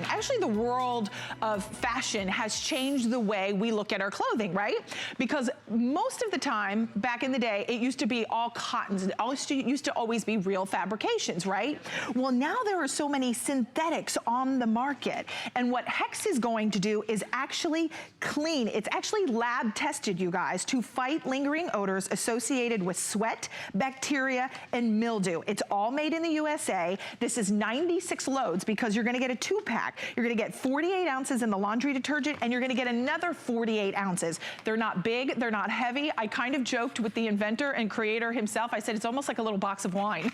actually the world of fashion has changed the way we look at our clothing, right? Because most of the time, back in the day, it used to be all cottons. It used to always be real fabrications, right? Well, now there are so many synthetics on the market. And what Hex is going to do is actually clean. It's actually lab tested, you guys, to fight lingering odors associated with sweat, bacteria, and mildew. It's all made in the USA. This is 96 loads because you're gonna get a 2-pack. You're gonna get 48 ounces in the laundry detergent, and you're gonna get another 48 ounces. They're not big, they're not heavy. I kind of joked with the inventor and creator himself. I said, it's almost like a little box of wine.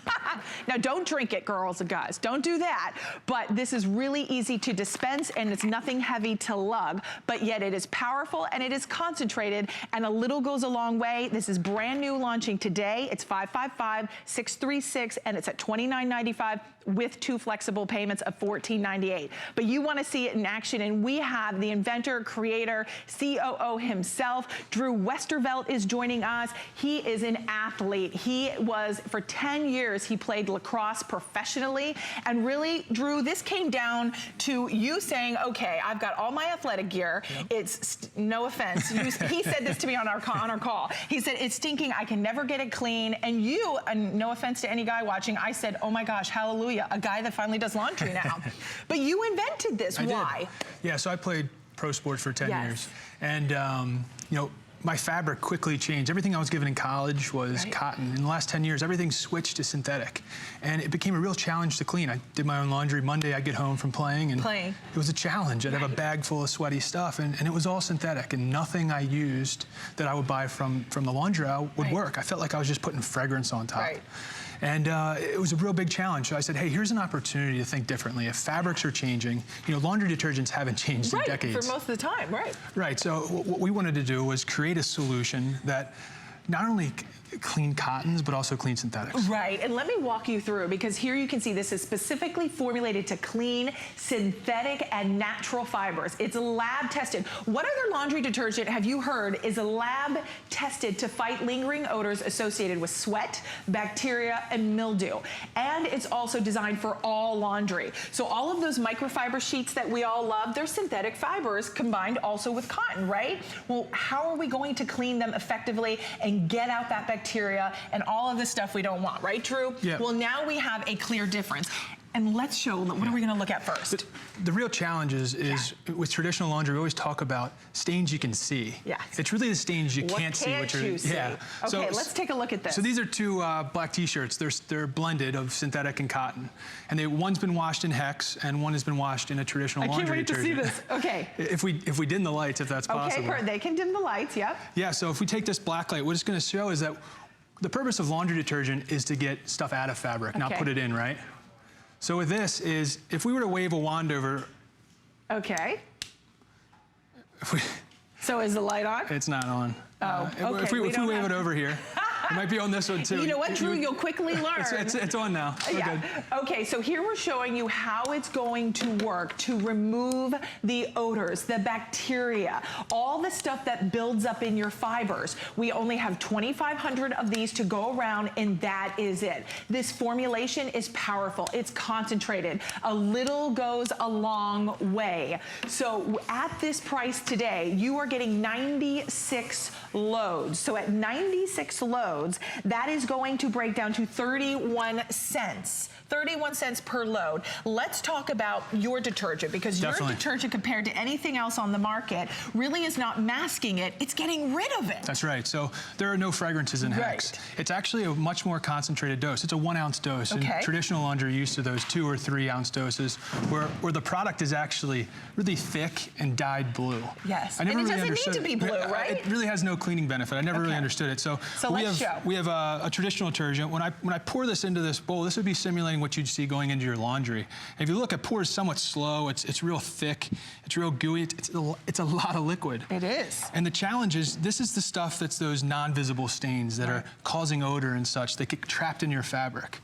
Now, don't drink it, girls and guys. Don't do that. But this is really easy to dispense, and it's nothing heavy to lug, but yet it is powerful and it is concentrated, and a little goes a long way. This is brand new, launching today. It's 555-636, and it's at $29.95 with 2 flexible payments of $14.98. But you want to see it in action, and we have the inventor, creator, COO himself. Drew Westervelt is joining us. He is an athlete. He was, for 10 years, he played lacrosse professionally. And really, Drew, this came down to you saying, okay, I've got all my athletic gear. Yep. It's, no offense, he said this to me on our call. He said, it's stinking, I can never get it clean. And you, and no offense to any guy watching, I said, oh my gosh, hallelujah, a guy that finally does laundry now. But you invented this, why? Yeah, so I played pro sports for 10 years. And, you know, my fabric quickly changed. Everything I was given in college was cotton. In the last 10 years, everything switched to synthetic. And it became a real challenge to clean. I did my own laundry. Monday, I'd get home from playing, and it was a challenge. I'd have a bag full of sweaty stuff, and it was all synthetic, and nothing I used that I would buy from the laundry aisle would work. I felt like I was just putting fragrance on top. And it was a real big challenge. So I said, hey, here's an opportunity to think differently. If fabrics are changing, you know, laundry detergents haven't changed in decades. For most of the time, Right, so what we wanted to do was create a solution that not only clean cottons, but also clean synthetics. Right, and let me walk you through, because here you can see this is specifically formulated to clean synthetic and natural fibers. It's lab tested. What other laundry detergent have you heard is lab tested to fight lingering odors associated with sweat, bacteria, and mildew? And it's also designed for all laundry. So all of those microfiber sheets that we all love, they're synthetic fibers combined also with cotton, right? Well, how are we going to clean them effectively and get out that bacteria and all of the stuff we don't want, right, Drew? Yeah. Well, now we have a clear difference. And let's show, what are we gonna look at first? The real challenge is with traditional laundry, we always talk about stains you can see. Yes. It's really the stains you can't see. You see? Okay, so, let's take a look at this. So these are 2 black t-shirts. They're blended of synthetic and cotton. And one's been washed in Hex, and one has been washed in a traditional laundry detergent. I can't wait to see this, okay. If we dim the lights, if that's possible. Okay, they can dim the lights, yep. Yeah, so if we take this black light, what it's gonna show is that the purpose of laundry detergent is to get stuff out of fabric, not put it in, right? So with this is, if we were to wave a wand over. Okay. So is the light on? It's not on. Oh, okay. If we wave it over here. It might be on this one too. You know what, Drew? You'll quickly learn. It's on now. Yeah. Okay, so here we're showing you how it's going to work to remove the odors, the bacteria, all the stuff that builds up in your fibers. We only have 2,500 of these to go around, and that is it. This formulation is powerful. It's concentrated. A little goes a long way. So at this price today, you are getting 96 loads. So at 96 loads, that is going to break down to 31 cents. 31 cents per load. Let's talk about your detergent, because your detergent, compared to anything else on the market, really is not masking it, it's getting rid of it. That's right. So there are no fragrances in Hex. It's actually a much more concentrated dose. It's a 1 ounce dose. And traditional laundry used to those 2 or 3 ounce doses where the product is actually really thick and dyed blue. Yes, I never and it really doesn't need to be blue, right? It really has no cleaning benefit. I never really understood it. So we have a traditional detergent. When I pour this into this bowl, this would be simulating what you'd see going into your laundry. If you look, it pours somewhat slow. It's real thick. It's real gooey. It's a lot of liquid. It is. And the challenge is, this is the stuff that's those non-visible stains that are causing odor and such that get trapped in your fabric.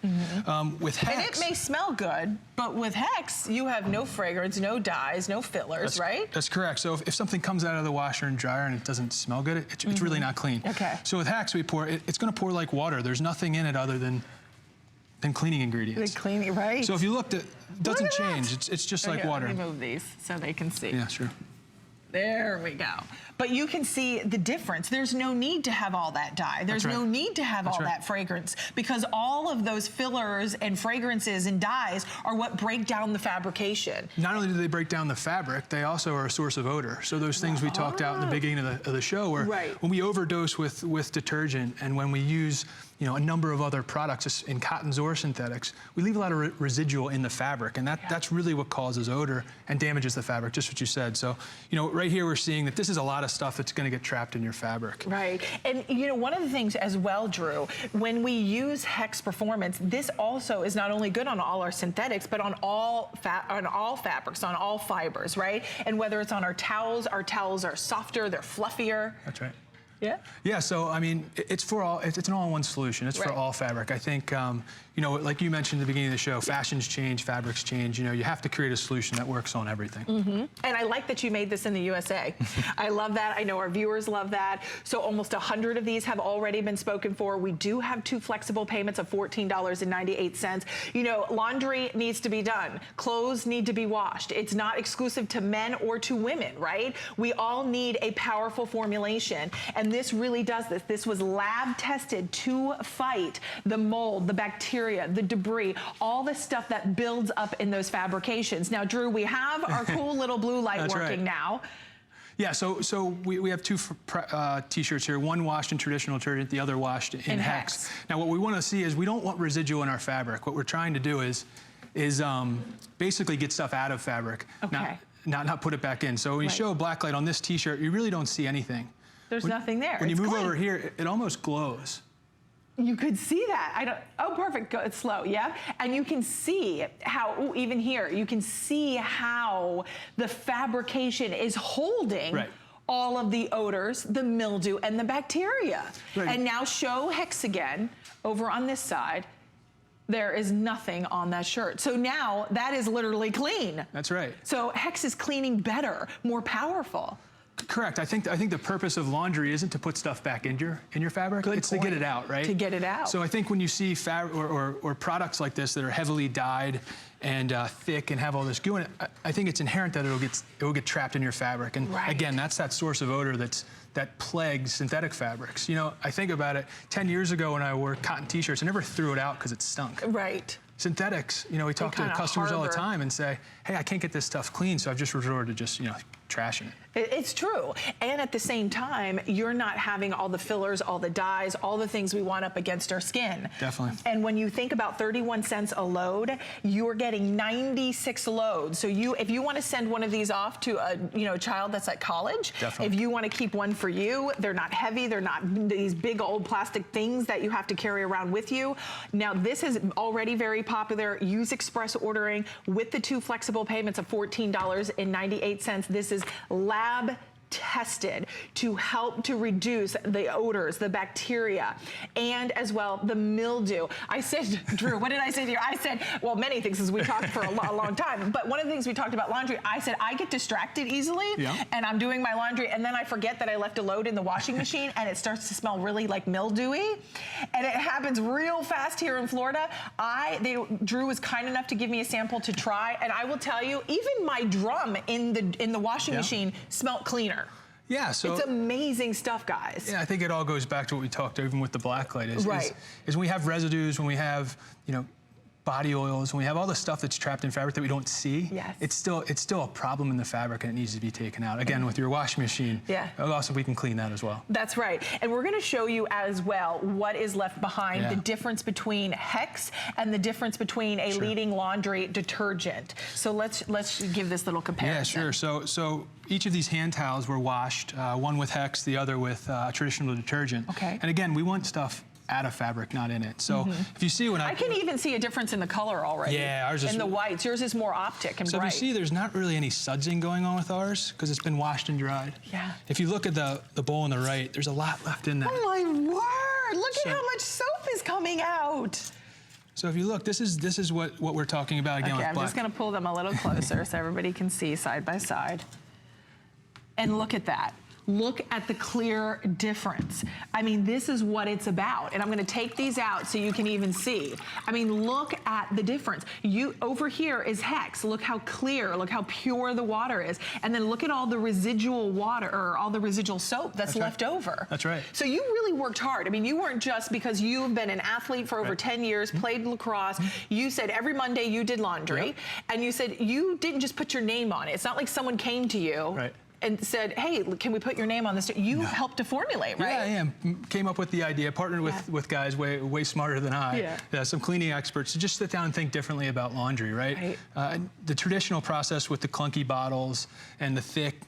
With Hex, and it may smell good, but with Hex, you have no fragrance, no dyes, no fillers, right? That's correct. So if something comes out of the washer and dryer and it doesn't smell good, it's really not clean. Okay. So with Hex, we pour, it's going to pour like water. There's nothing in it other than than cleaning ingredients. The cleaning, right? So if you looked at, it doesn't change. It's just like water. Let me move these so they can see. Yeah, sure. There we go. But you can see the difference. There's no need to have all that dye. There's no need to have all that fragrance, because all of those fillers and fragrances and dyes are what break down the fabrication. Not only do they break down the fabric, they also are a source of odor. So those things we talked out in the beginning of the show, where when we overdose with detergent, and when we use a number of other products in cottons or synthetics, we leave a lot of residual in the fabric, and that's really what causes odor and damages the fabric, just what you said. So, right here we're seeing that this is a lot of stuff that's going to get trapped in your fabric. Right, and one of the things as well, Drew, when we use Hex Performance, this also is not only good on all our synthetics, but on all fabrics, on all fibers, right? And whether it's on our towels are softer, they're fluffier. That's right. Yeah. Yeah. So I mean, it's for all. It's an all-in-one solution. It's for all fabric. I think like you mentioned at the beginning of the show, fashions change, fabrics change. You have to create a solution that works on everything. And I like that you made this in the USA. I love that. I know our viewers love that. So almost 100 of these have already been spoken for. We do have 2 flexible payments of $14.98. Laundry needs to be done. Clothes need to be washed. It's not exclusive to men or to women, right? We all need a powerful formulation, and this really does this. This was lab tested to fight the mold, the bacteria, the debris, all the stuff that builds up in those fabrications. Now, Drew, we have our cool little blue light working now. Yeah, so we have 2 t-shirts here, one washed in traditional detergent, the other washed in Hex. Now, what we want to see is we don't want residual in our fabric. What we're trying to do is basically get stuff out of fabric, not put it back in. So when you show a black light on this t-shirt, you really don't see anything. There's nothing there. When you move over here, it almost glows. You could see that. Oh, perfect. Go, it's slow. Yeah. And you can see how, even here, you can see how the fabrication is holding all of the odors, the mildew, and the bacteria. And now show Hex again over on this side. There is nothing on that shirt. So now that is literally clean. That's right. So Hex is cleaning better, more powerful. Correct. I think the purpose of laundry isn't to put stuff back in your fabric. It's to get it out, right? To get it out. So I think when you see or products like this that are heavily dyed and thick and have all this goo in it, I think it's inherent that it will get trapped in your fabric. And again, that's that source of odor that plagues synthetic fabrics. I think about it. 10 years ago when I wore cotton t-shirts, I never threw it out because it stunk. Right. Synthetics, we talk to customers all the time and say, hey, I can't get this stuff clean, so I've just resorted to just, trashing it. It's true. And at the same time, you're not having all the fillers, all the dyes, all the things we want up against our skin. Definitely. And when you think about 31 cents a load, you're getting 96 loads. So if you want to send one of these off to a child that's at college, if you want to keep one for you, they're not heavy, they're not these big old plastic things that you have to carry around with you. Now, this is already very popular. Use express ordering with the 2 flexible payments of $14.98. This is lab tested to help to reduce the odors, the bacteria, and as well the mildew. I said, Drew, what did I say to you? I said, well, many things as we talked for a long time, but one of the things we talked about laundry, I said, I get distracted easily and I'm doing my laundry and then I forget that I left a load in the washing machine and it starts to smell really like mildewy, and it happens real fast here in Florida. Drew was kind enough to give me a sample to try, and I will tell you, even my drum in the washing machine smelled cleaner. Yeah, so it's amazing stuff, guys. Yeah, I think it all goes back to what we talked even with the black light is when we have residues, when we have body oils, when we have all the stuff that's trapped in fabric that we don't see, it's still a problem in the fabric and it needs to be taken out. Again, with your washing machine, also we can clean that as well. That's right. And we're going to show you as well what is left behind, the difference between Hex and the difference between a leading laundry detergent. So let's give this little comparison. Yeah, sure. So each of these hand towels were washed, one with Hex, the other with traditional detergent. Okay. And again, we want stuff out of fabric, not in it. So if you see when I can even see a difference in the color already. Yeah, ours is in the whites. Yours is more optic and bright. So if you see, there's not really any sudsing going on with ours because it's been washed and dried. Yeah. If you look at the bowl on the right, there's a lot left in there. Oh my word! Look at how much soap is coming out. So if you look, this is what we're talking about again. Okay, I'm just going to pull them a little closer so everybody can see side by side. And look at that. Look at the clear difference. I mean, this is what it's about. And I'm gonna take these out so you can even see. I mean, look at the difference. Over here is Hex. Look how clear, look how pure the water is. And then look at all the residual water, or all the residual soap that's left over. That's right. So you really worked hard. I mean, you weren't just because you've been an athlete for over 10 years, played lacrosse. You said every Monday you did laundry. And you said you didn't just put your name on it. It's not like someone came to you and said, hey, can we put your name on this? You helped to formulate, right? Yeah, came up with the idea, partnered with guys way smarter than I, some cleaning experts, to just sit down and think differently about laundry, right? The traditional process with the clunky bottles and the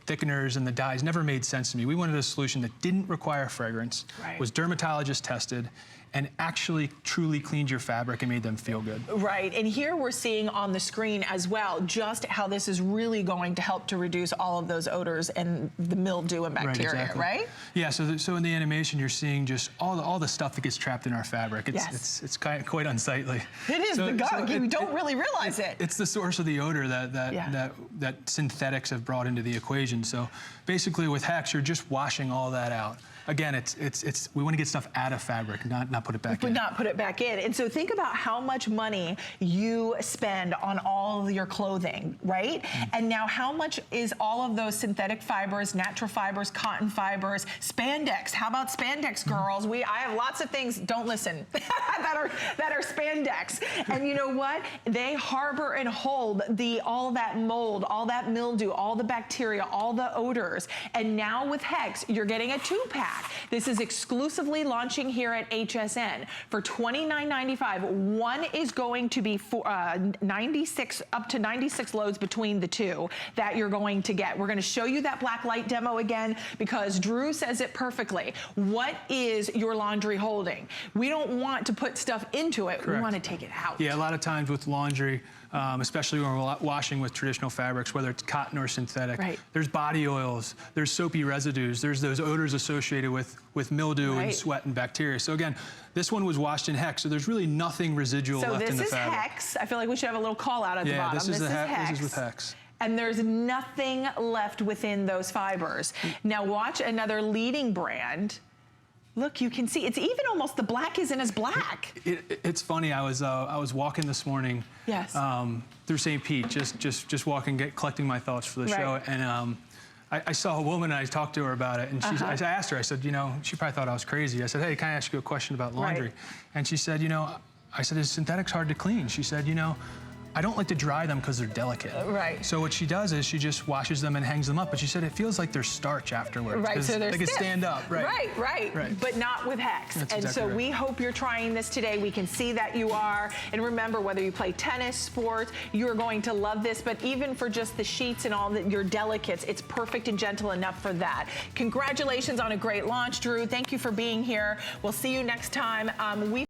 thickeners and the dyes never made sense to me. We wanted a solution that didn't require fragrance, was dermatologist tested, and actually truly cleaned your fabric and made them feel good. Right, and here we're seeing on the screen as well just how this is really going to help to reduce all of those odors and the mildew and bacteria, right? Yeah, so in the animation you're seeing just all the stuff that gets trapped in our fabric. It's quite unsightly. It is the gunk, you don't really realize it. It's the source of the odor that synthetics have brought into the equation. So basically with Hex, you're just washing all that out. Again, we want to get stuff out of fabric, not put it back in. Not put it back in. And so think about how much money you spend on all of your clothing, right? And now how much is all of those synthetic fibers, natural fibers, cotton fibers, spandex? How about spandex, girls? I have lots of things, don't listen, that are spandex. And you know what? They harbor and hold all that mold, all that mildew, all the bacteria, all the odors. And now with Hex, you're getting a 2-pack. This is exclusively launching here at HSN for $29.95. One is going to be for up to 96 loads between the two that you're going to get. We're going to show you that black light demo again because Drew says it perfectly. What is your laundry holding? We don't want to put stuff into it. We want to take it out. Yeah, a lot of times with laundry, especially when we're washing with traditional fabrics, whether it's cotton or synthetic, there's body oils, there's soapy residues, there's those odors associated with mildew and sweat and bacteria. So again, this one was washed in Hex, so there's really nothing residual left in the fabric. So this is Hex. I feel like we should have a little call out at the bottom. This is Hex. This is with Hex. And there's nothing left within those fibers. Now watch another leading brand. Look, you can see, it's even almost, the black isn't as black. It's funny, I was walking this morning through St. Pete, just walking, collecting my thoughts for the show, and I saw a woman and I talked to her about it, and I asked her, I said, you know, she probably thought I was crazy. I said, hey, can I ask you a question about laundry? And she said, you know, I said, is synthetics hard to clean? She said, you know, I don't like to dry them because they're delicate. So what she does is she just washes them and hangs them up, but she said it feels like there's starch afterwards. So they can stand up. But not with Hex. And so we hope you're trying this today. We can see that you are. And remember, whether you play tennis, sports, you're going to love this. But even for just the sheets and all your delicates, it's perfect and gentle enough for that. Congratulations on a great launch, Drew. Thank you for being here. We'll see you next time.